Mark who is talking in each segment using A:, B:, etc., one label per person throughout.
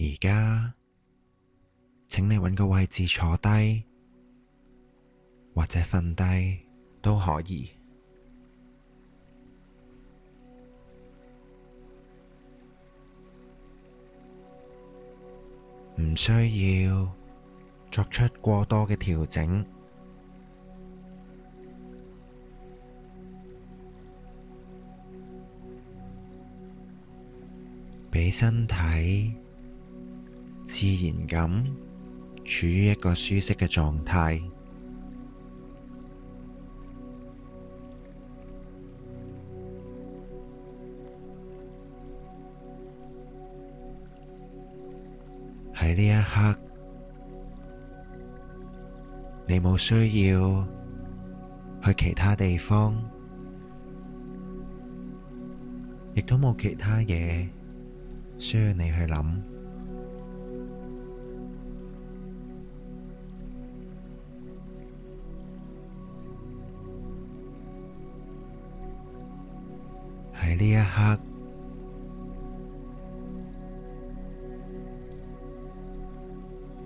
A: 而家，請你揾個位置坐低，或者瞓低都可以。唔需要作出過多嘅調整，俾身體自然咁處於一個舒適嘅狀態。喺呢一刻，你冇需要去其他地方，亦都冇其他嘢需要你去諗。喺呢一刻，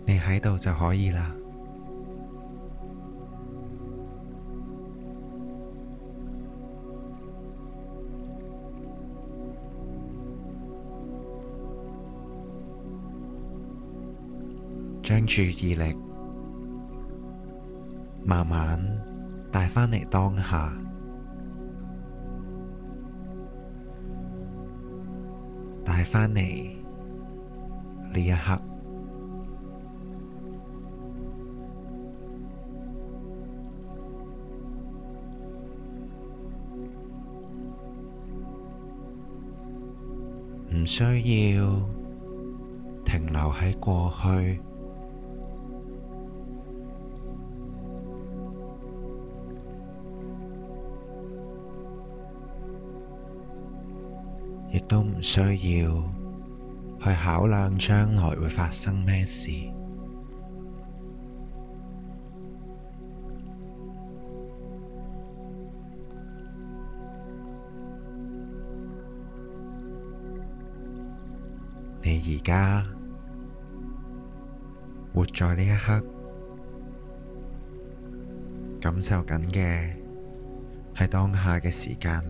A: 你喺度就可以啦。將注意力慢慢帶返嚟當下，帶返嚟呢一刻。唔需要停留喺過去，亦都唔需要去考量將來會發生咩事。你而家活在呢一刻，感受緊嘅係當下嘅時間。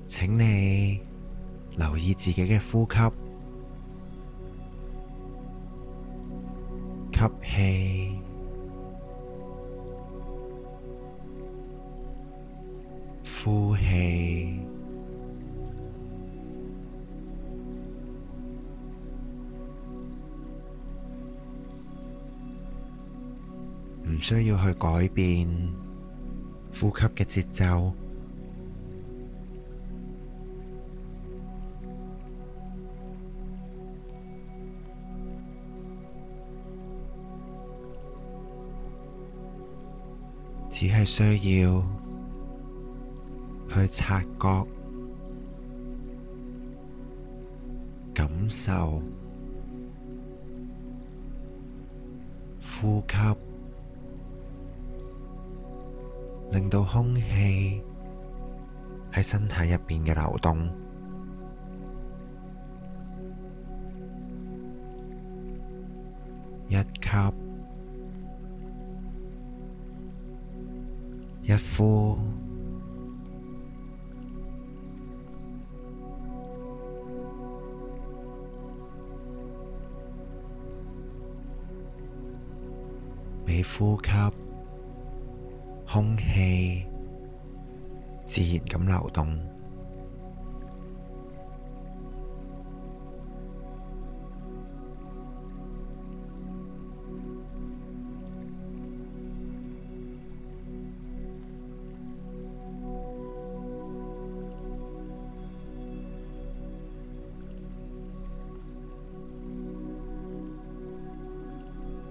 A: 請你留意自己嘅呼吸，吸氣，呼氣，唔需要去改變呼吸嘅節奏。只係需要去察覺、感受呼吸，令到空氣喺身體入邊嘅流動。一吸一呼，每呼吸，空氣自然咁流動。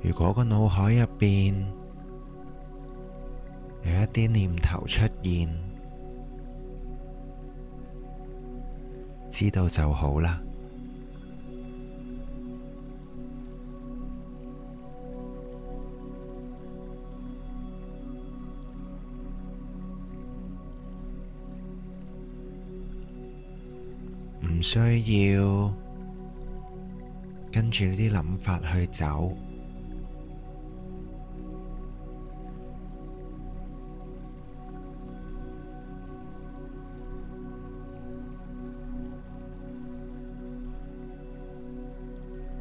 A: 如果個腦海入邊有一啲念頭出現，知道就好啦。唔需要跟住呢啲諗法去走，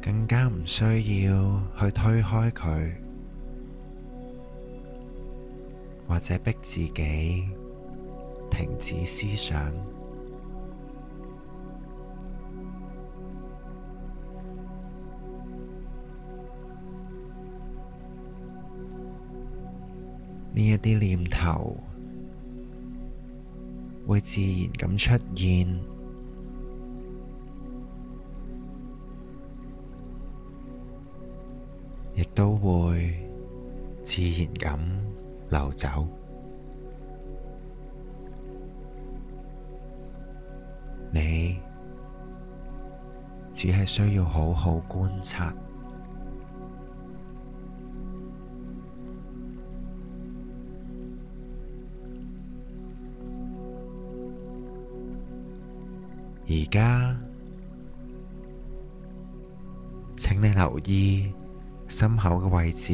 A: 更加唔需要去推開佢，或者逼自己停止思想。呢一啲念頭會自然咁出現，亦都會自然咁流走。你只係需要好好觀察。而家，請你留意心口嘅位置，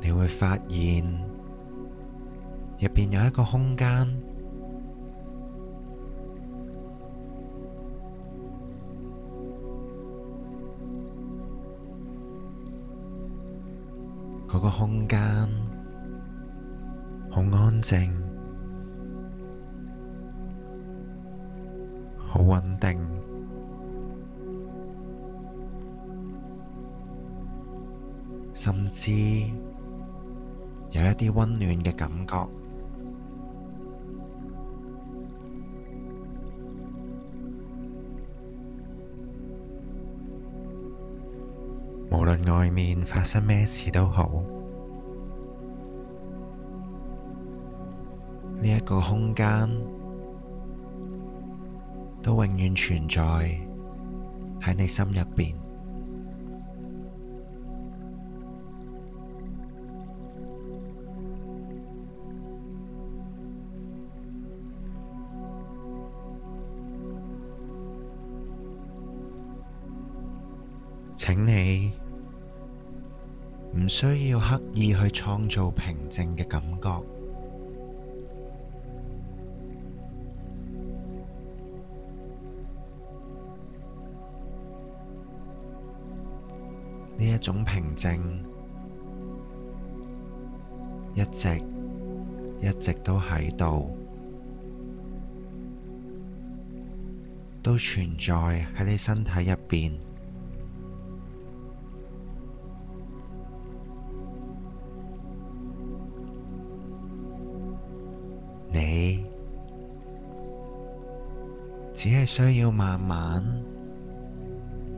A: 你會發現入邊有一個空間，嗰個空間好安靜，好穩定，甚至有一啲溫暖嘅感覺。無論外面發生咩事都好，呢一個空間都永遠存在喺你心入邊。請你唔需要刻意去創造平靜嘅感覺，呢一種平靜一直都喺度，都存在喺你身體入邊。你只係需要慢慢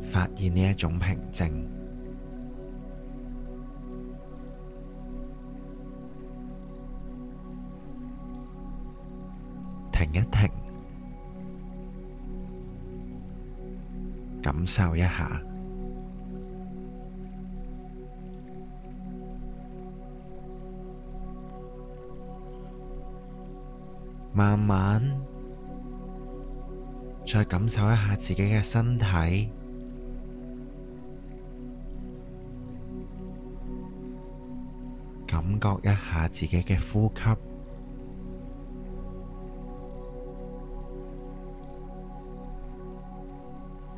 A: 發現呢一種平靜，停一停，感受一下。慢慢再感受一下自己嘅身體，感覺一下自己嘅呼吸，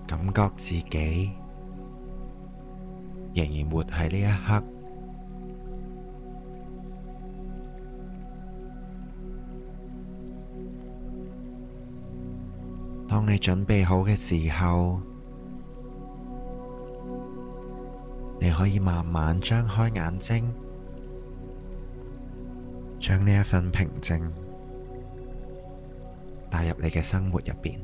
A: 感覺自己仍然活喺呢一刻。當你準備好嘅時候，你可以慢慢張開眼睛，將呢一份平靜帶入你嘅生活入邊。